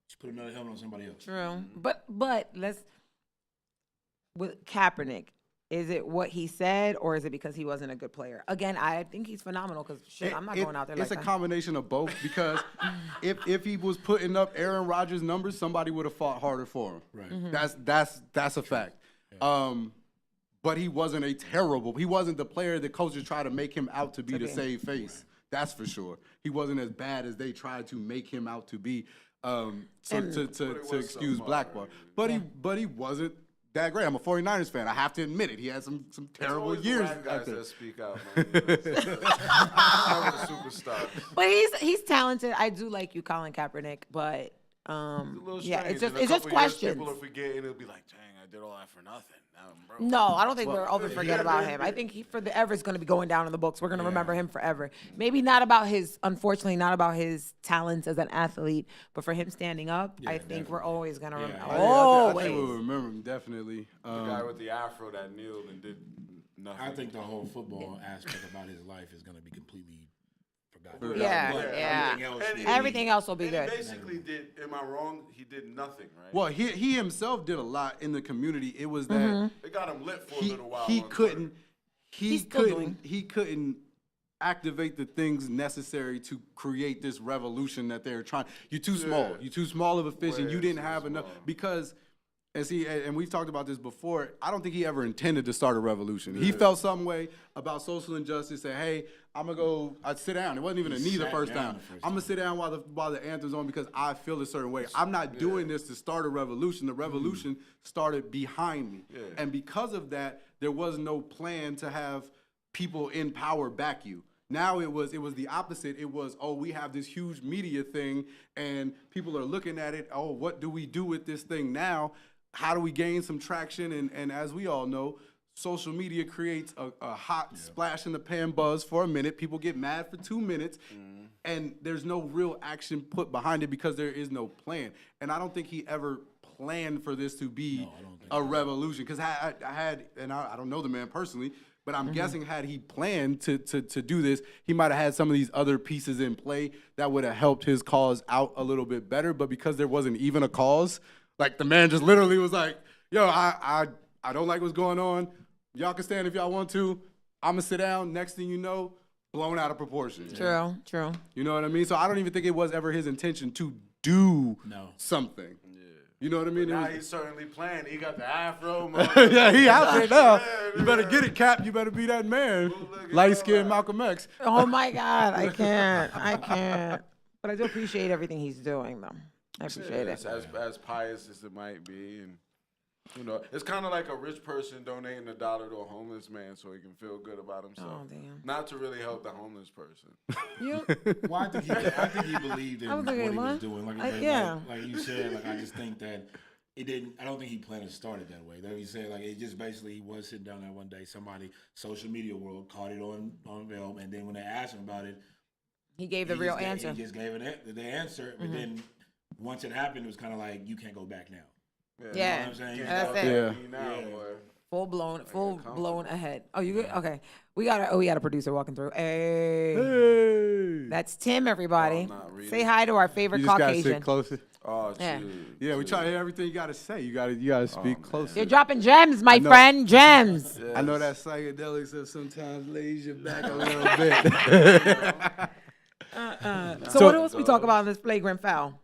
Just put another helmet on somebody else. True. But let's with Kaepernick. Is it what he said, or is it because he wasn't a good player? Again, I think he's phenomenal because I'm not going out there like It's that. a combination of both because if he was putting up Aaron Rodgers numbers, somebody would have fought harder for him. Right. That's a fact. But he wasn't he wasn't the player that coaches try to make him out to be to save face. That's for sure. He wasn't as bad as they tried to make him out to be. To excuse blackball, but he wasn't that great. I'm a 49ers fan. I have to admit it. He had some terrible years. Black guys out there. that speak out, man. I'm a superstar. But he's talented. I do like you, Colin Kaepernick. But A little yeah, strange. it's just In a it's just couple years, questions. People will forget and it'll be like, dang, I did all that for nothing. Now I'm broke. No, I don't think we'll ever forget about him. I think he forever is going to be going down in the books. We're going to remember him forever. Maybe not about unfortunately, not about his talents as an athlete, but for him standing up, I think we're always going to remember. I Always. think we'll remember him definitely. The guy with the afro that kneeled and did nothing. I think the whole football aspect about his life is going to be completely forgotten. Yeah, But yeah. Everything else will be And good. he basically did, am I wrong? He did nothing, right? Well, he himself did a lot in the community. It was that They got him lit for a he little while. he on couldn't He's still doing. he couldn't activate the things necessary to create this revolution that they're trying. You're too small. You're too small of a fish, and Way you didn't too have enough small. because. And we've talked about this before. I don't think he ever intended to start a revolution. He felt some way about social injustice. Said, "Hey, I'm gonna go. I'd sit down. It wasn't even a knee the sat first down time. the first I'm gonna sit down while the anthem's on because I feel a certain way. I'm not doing this to start a revolution. The revolution started behind me, and because of that, there was no plan to have people in power back you." Now it was the opposite. It was, oh, we have this huge media thing, and people are looking at it. Oh, what do we do with this thing now? How do we gain some traction? And as we all know, social media creates a hot splash in the pan buzz for a minute. People get mad for 2 minutes, and there's no real action put behind it because there is no plan. And I don't think he ever planned for this to be a revolution. Because I don't know the man personally, but I'm guessing had he planned to do this, he might have had some of these other pieces in play that would have helped his cause out a little bit better. But because there wasn't even a cause, like the man just literally was like, yo, I don't like what's going on. Y'all can stand if y'all want to. I'm going to sit down. Next thing you know, blown out of proportion. True. You know what I mean? So I don't even think it was ever his intention to do something. You know what I mean? Now he's certainly playing. He got the afro. Yeah, he out there now. Yeah, You better get it, Cap. You better be that man. Bootleg Light-skinned and Malcolm X. Oh my God, I can't. But I do appreciate everything he's doing, though. I appreciate it. As pious as it might be, and You know, it's kind of like a rich person donating $1 to a homeless man so he can feel good about himself. Oh, damn. Not to really help the homeless person. You, Well, I think he believed in I was what thinking, he was what? doing. Like you said, like I just think that it didn't. I don't think he planned to start it that way. Like he said, like it just basically he was sitting down there one day. Somebody, social media world, caught it on film, and then when they asked him about it, he gave the real answer. He just gave the answer, but then once it happened, it was kind of like you can't go back now. Yeah, You know what I'm saying? that's it. Yeah. Now, boy. Full blown ahead. Oh, you good? Okay. We got a producer walking through. Hey. That's Tim, everybody. Oh, not really. Say hi to our favorite You just gotta Caucasian. sit closer. Oh, Yeah. dude. Yeah, we try to hear everything you gotta say. You gotta speak closer. You're dropping gems, my know. friend. Gems. I know that psychedelics have sometimes lays you back a little bit. So what else we talk about in this flagrant foul?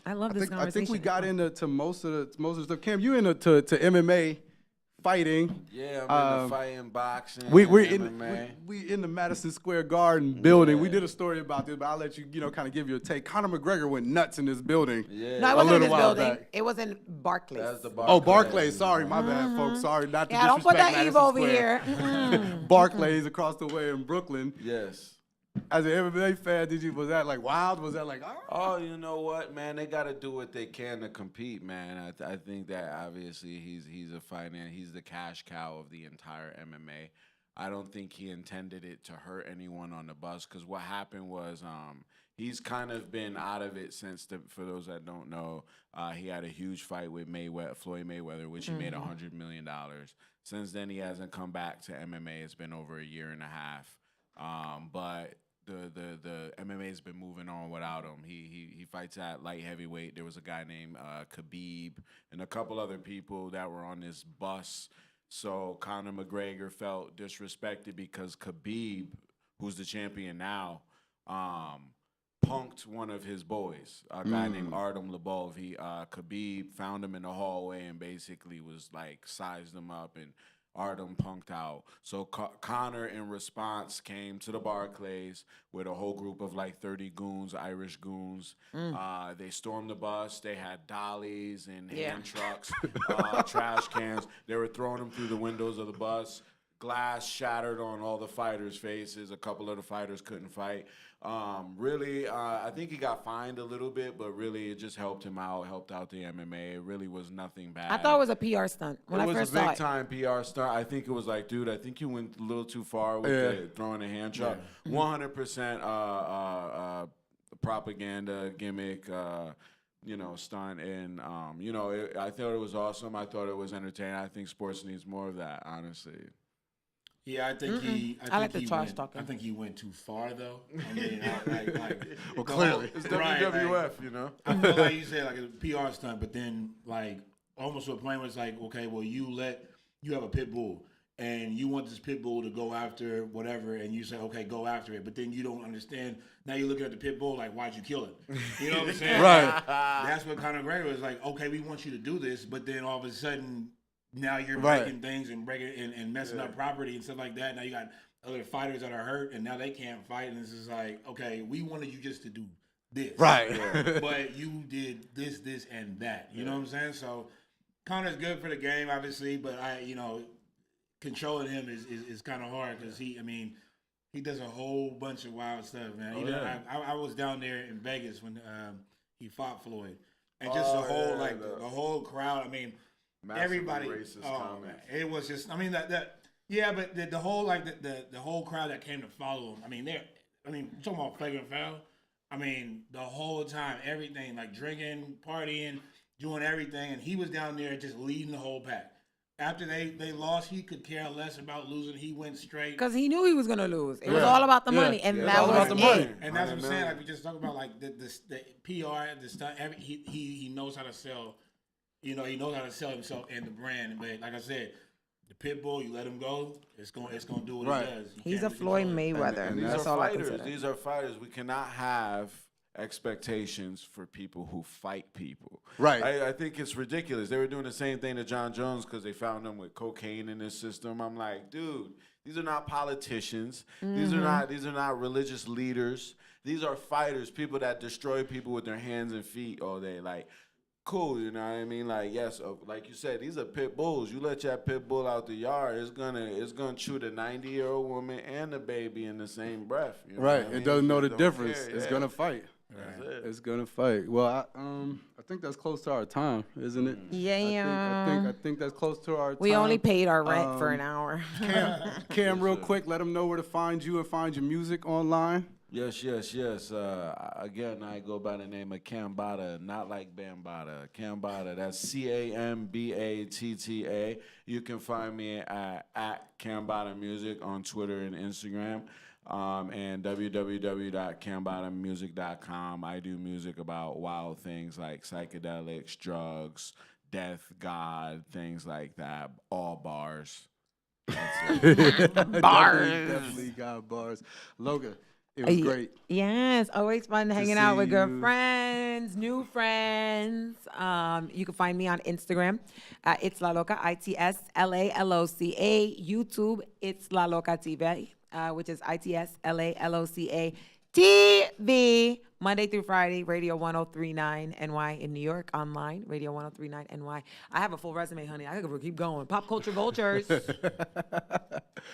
I love this I conversation. think we got into most of the stuff. Cam, you into to MMA fighting? Yeah, I'm into fighting, boxing, We're MMA. we in the Madison Square Garden building. We did a story about this, but I'll let you kind of give you a take. Conor McGregor went nuts in this building. Yeah. No, it a wasn't in little this while building. back. It was in Barclays. That's the Oh, Barclays. Sorry, my bad, folks. Sorry, not to Yeah, don't put disrespect that Madison Eve over Square. here. Barclays across the way in Brooklyn. Yes. As an MMA fan, was that like wild? Was that like, Oh, you know what, man? They got to do what they can to compete, man. I think that obviously he's a fighter. He's the cash cow of the entire MMA. I don't think he intended it to hurt anyone on the bus because what happened was he's kind of been out of it since for those that don't know, he had a huge fight with Floyd Mayweather, which he made $100 million. Since then, he hasn't come back to MMA. It's been over a year and a half. But the MMA has been moving on without him. He fights at light heavyweight. There was a guy named Khabib and a couple other people that were on this bus. So Conor McGregor felt disrespected because Khabib, who's the champion now, punked one of his boys, a guy named Artem Lobov. Khabib found him in the hallway and basically was like sized him up, and Artem punked out. So Conor, in response, came to the Barclays with a whole group of like 30 goons, Irish goons. They stormed the bus. They had dollies and hand trucks, trash cans. They were throwing them through the windows of the bus. Glass shattered on all the fighters' faces. A couple of the fighters couldn't fight. Really, I think he got fined a little bit, but really it just helped out the MMA. It really was nothing bad. I thought it was a PR stunt when I first saw it. It was a big-time PR stunt. I think it was like, dude, I think you went a little too far with throwing a hand truck. 100% propaganda, gimmick, stunt. And, I thought it was awesome. I thought it was entertaining. I think sports needs more of that, honestly. Yeah, I think I think he went too far though. I mean, well, clearly It's right, WWF, you know. I feel like you said like a PR stunt, but then like almost to a point where it's like, okay, well you have a pit bull and you want this pit bull to go after whatever, and you say, okay, go after it, but then you don't understand. Now you're looking at the pit bull like, why'd you kill it? You know what I'm saying? Right. That's what Conor McGregor was like. Okay, we want you to do this, but then all of a sudden. Now you're Right. breaking things and messing up property and stuff like that. Now you got other fighters that are hurt and now they can't fight. And it's just like, okay, we wanted you just to do this. Right. But you did this, and that. You know what I'm saying? So Conor's good for the game, obviously, but controlling him is kind of hard because he does a whole bunch of wild stuff, man. I was down there in Vegas when he fought Floyd. And just the whole crowd, everybody, racist comments. It was just, but the whole the whole crowd that came to follow him. Talking about flagrant foul. The whole time, everything like drinking, partying, doing everything, and he was down there just leading the whole pack. After they lost, he could care less about losing. He went straight because he knew he was gonna lose. It was all about the money, and that all was about the money. it. And that's what I'm saying. Like we just talked about, like the PR, the stuff. He knows how to sell. He knows how to sell himself and the brand. But like I said, the pit bull, you let him go, it's gonna do what it does. He's a Floyd Mayweather. And That's these all are I fighters. consider. These are fighters. We cannot have expectations for people who fight people. Right. I think it's ridiculous. They were doing the same thing to John Jones because they found him with cocaine in his system. I'm like, dude, these are not politicians. These are not religious leaders. These are fighters, people that destroy people with their hands and feet all day. Like, cool, you know what I mean? Like, yes, like you said, these are pit bulls. You let your pit bull out the yard, it's gonna chew the 90-year-old woman and the baby in the same breath. You know Right. what I mean? It doesn't know the Don't difference. care, It's yeah. gonna fight. That's it. It's gonna fight. Well, I think that's close to our time, isn't it? Yeah. I think that's close to our time. We only paid our rent for an hour. Cam, real quick, let them know where to find you and find your music online. Yes. Again, I go by the name of Cambada, not like Bambata. Cambada, that's Cambatta. You can find me at Cambada Music on Twitter and Instagram, and www.cambadamusic.com. I do music about wild things like psychedelics, drugs, death, God, things like that. All bars. That's it. Definitely got bars. Logan, it was great. Yes, always fun hanging out see with good you. friends, new friends. You can find me on Instagram, It's La Loca, ITSLALOCA. YouTube, It's La Loca TV, which is ITSLALOCA TV. Monday through Friday, Radio 103.9 NY in New York, online, Radio 103.9 NY. I have a full resume, honey. I could keep going. Pop culture vultures.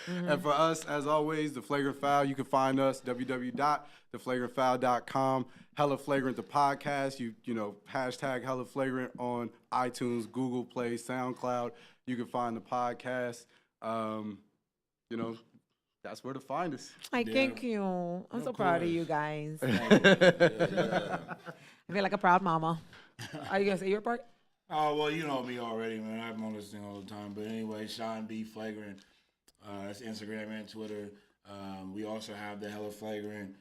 And for us, as always, The Flagrant Foul, you can find us, www.theflagrantfoul.com. Hella Flagrant, the podcast. You know, hashtag Hella Flagrant on iTunes, Google Play, SoundCloud. You can find the podcast. You know, that's where to find us. Thank you. I'm so proud of you guys. Yeah. I feel like a proud mama. Are you going to say your part? Oh, well, you know me already, man. I'm on this thing all the time. But anyway, Sean B. Flagrant. That's Instagram and Twitter. We also have the Hella Flagrant.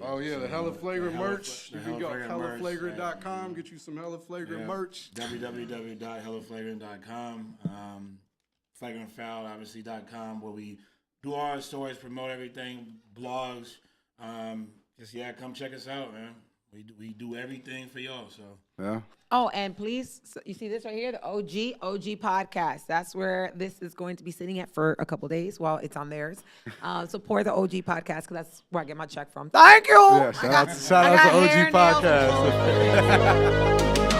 Oh, yeah, the Hella Flagrant merch. You the can go Hella Flagrant merch, hellaflagrant.com, get you some Hella Flagrant merch. www.hellaflagrant.com. Flagrantfoul, obviously.com, where we do all our stories, promote everything, blogs. Come check us out, man. We do everything for y'all, so. Yeah. Oh, and please, so you see this right here, the OG podcast. That's where this is going to be sitting at for a couple days while it's on theirs. Support the OG podcast because that's where I get my check from. Thank you. Yeah, shout out to OG hair, nails, and Podcast.